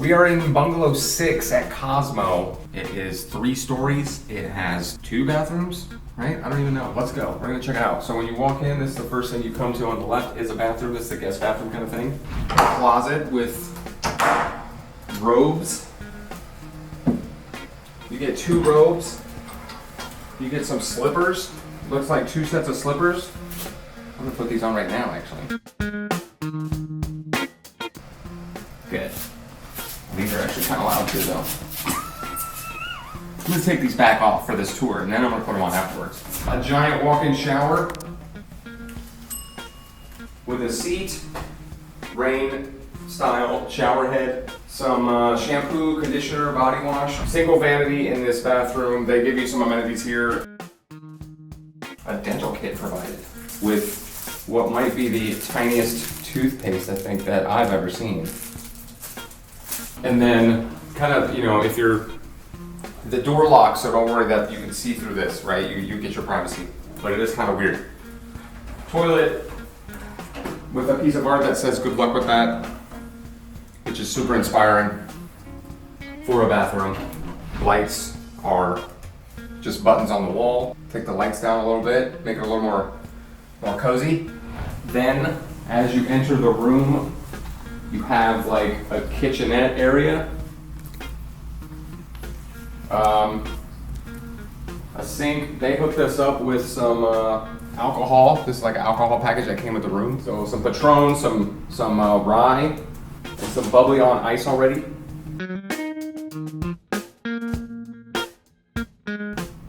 We are in Bungalow 6 at Cosmo. It is 3 stories. It has 2 bathrooms, right? I don't even know. Let's go. We're gonna check it out. So when you walk in, this is the first thing you come to on the left is a bathroom. This is the guest bathroom kind of thing. A closet with robes. You get 2 robes. You get some slippers. Looks like 2 sets of slippers. I'm gonna put these on right now, actually. Good. These are actually kind of loud too, though. I'm gonna take these back off for this tour, and then I'm gonna put them on afterwards. A giant walk-in shower with a seat, rain-style shower head, some shampoo, conditioner, body wash, single vanity in this bathroom. They give you some amenities here. A dental kit provided with what might be the tiniest toothpaste I think that I've ever seen. And then kind of, you know, if the door locks, so don't worry that you can see through this, right? You get your privacy, but it is kind of weird. Toilet with a piece of art that says good luck with that, which is super inspiring for a bathroom. Lights are just buttons on the wall. Take the lights down a little bit, make it a little more cozy. Then, as you enter the room, you have like a kitchenette area. A sink. They hooked us up with some alcohol. This is like an alcohol package that came with the room. So some Patron, some rye, and some bubbly on ice already.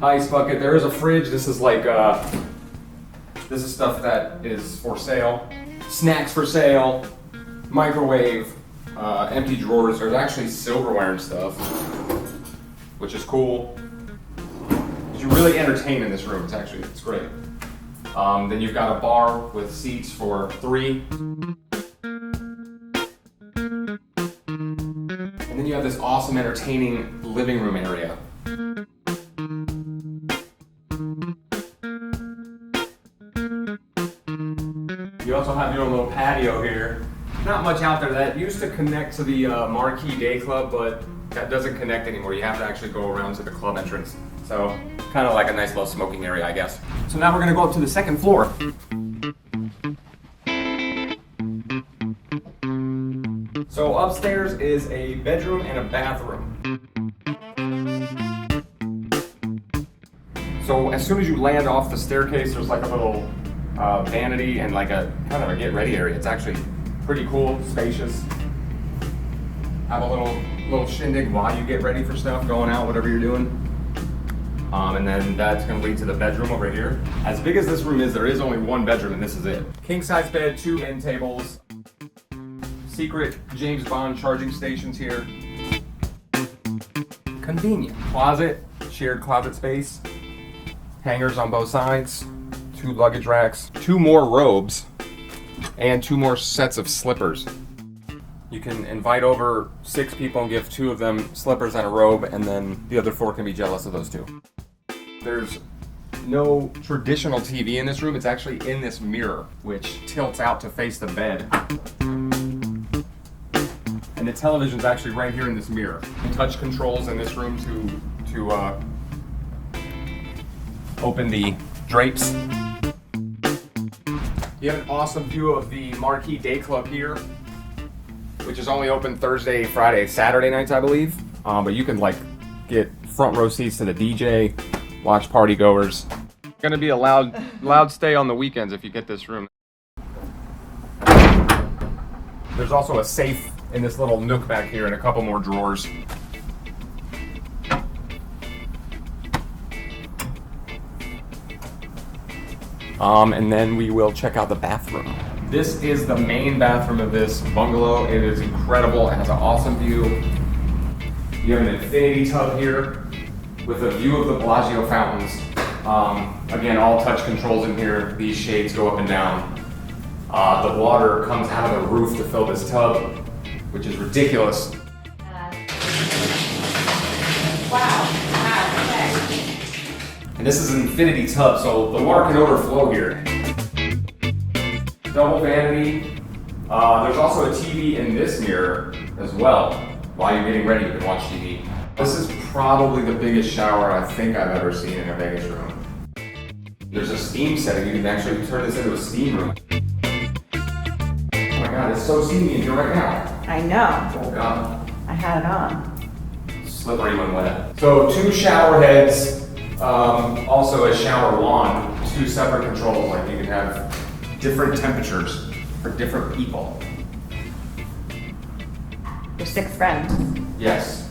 Ice bucket. There is a fridge. This is like this is stuff that is for sale. Snacks for sale. Microwave. Empty drawers. There's actually silverware and stuff, which is cool. You really entertain in this room. It's great. Then you've got a bar with seats for 3. And then you have this awesome entertaining living room area. You also have your own little patio here. Not much out there. That used to connect to the Marquee Day Club, but that doesn't connect anymore. You have to actually go around to the club entrance. So kind of like a nice little smoking area, I guess. So now we're gonna go up to the 2nd floor. So upstairs is a bedroom and a bathroom. So as soon as you land off the staircase, there's like a little vanity and like a kind of a get ready area. It's actually pretty cool, spacious. Have a little shindig while you get ready for stuff, going out, whatever you're doing. And then that's gonna lead to the bedroom over here. As big as this room is, there is only 1 bedroom and this is it. King size bed, 2 end tables. Secret James Bond charging stations here. Convenient. Closet, shared closet space. Hangers on both sides. 2 luggage racks. 2 more robes. And 2 more sets of slippers. You can invite over 6 people and give 2 of them slippers and a robe, and then the other 4 can be jealous of those 2. There's no traditional TV in this room. It's actually in this mirror, which tilts out to face the bed. And the television's actually right here in this mirror. Touch controls in this room to open the drapes. You have an awesome view of the Marquee Day Club here, which is only open Thursday, Friday, Saturday nights, I believe. But you can like get front row seats to the DJ, watch party goers. Gonna be a loud stay on the weekends if you get this room. There's also a safe in this little nook back here and a couple more drawers. And then we will check out the bathroom. This is the main bathroom of this bungalow. It is incredible. It has an awesome view. You have an infinity tub here with a view of the Bellagio fountains. Again, all touch controls in here. These shades go up and down. The water comes out of the roof to fill this tub, which is ridiculous. Wow. And this is an infinity tub, so the water can overflow here. Double vanity. There's also a TV in this mirror as well. while you're getting ready, you can watch TV. This is probably the biggest shower I think I've ever seen in a Vegas room. There's a steam setting. You can actually turn this into a steam room. Oh my God, it's so steamy in here right now. I know. Oh God. I had it on. Slippery when wet. So 2 shower heads, also a shower wand, 2 separate controls. Like you can have different temperatures for different people. There's 6 friends. Yes.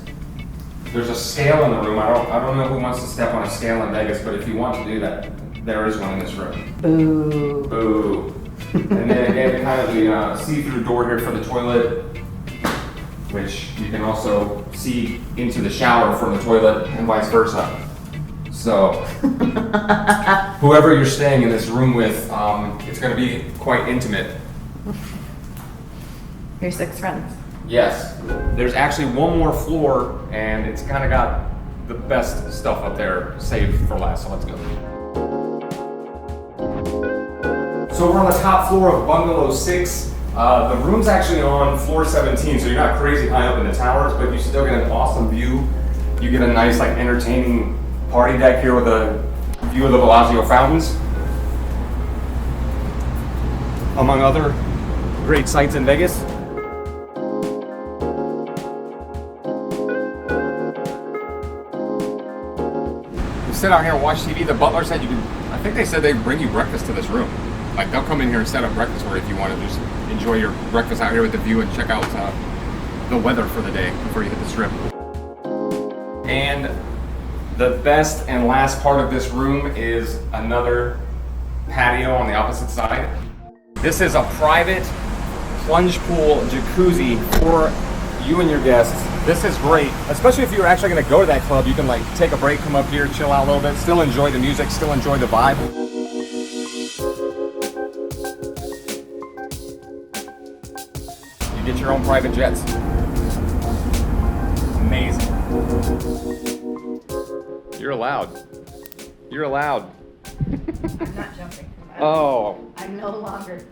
There's a scale in the room. I don't know who wants to step on a scale in Vegas, but if you want to do that, there is one in this room. Boo. Boo. And then again, kind of the see-through door here for the toilet, which you can also see into the shower from the toilet and vice versa. So, whoever you're staying in this room with, it's going to be quite intimate. Here's 6 friends. Yes. There's actually one more floor, and it's kind of got the best stuff up there saved for last, so let's go. So we're on the top floor of Bungalow 6. The room's actually on floor 17, so you're not crazy high up in the towers, but you still get an awesome view. You get a nice, like, entertaining party deck here with a view of the Bellagio fountains, among other great sights in Vegas. You sit out here and watch TV. The butler said you can, I think they said they bring you breakfast to this room. Like they'll come in here and set up breakfast for you if you want to just enjoy your breakfast out here with the view and check out the weather for the day before you hit the strip. And the best and last part of this room is another patio on the opposite side. This is a private plunge pool jacuzzi for you and your guests. This is great, especially if you're actually going to go to that club. You can like take a break, come up here, chill out a little bit, still enjoy the music, still enjoy the vibe. You get your own private jets. Amazing. You're allowed. You're allowed. I'm not jumping. Oh. I'm no longer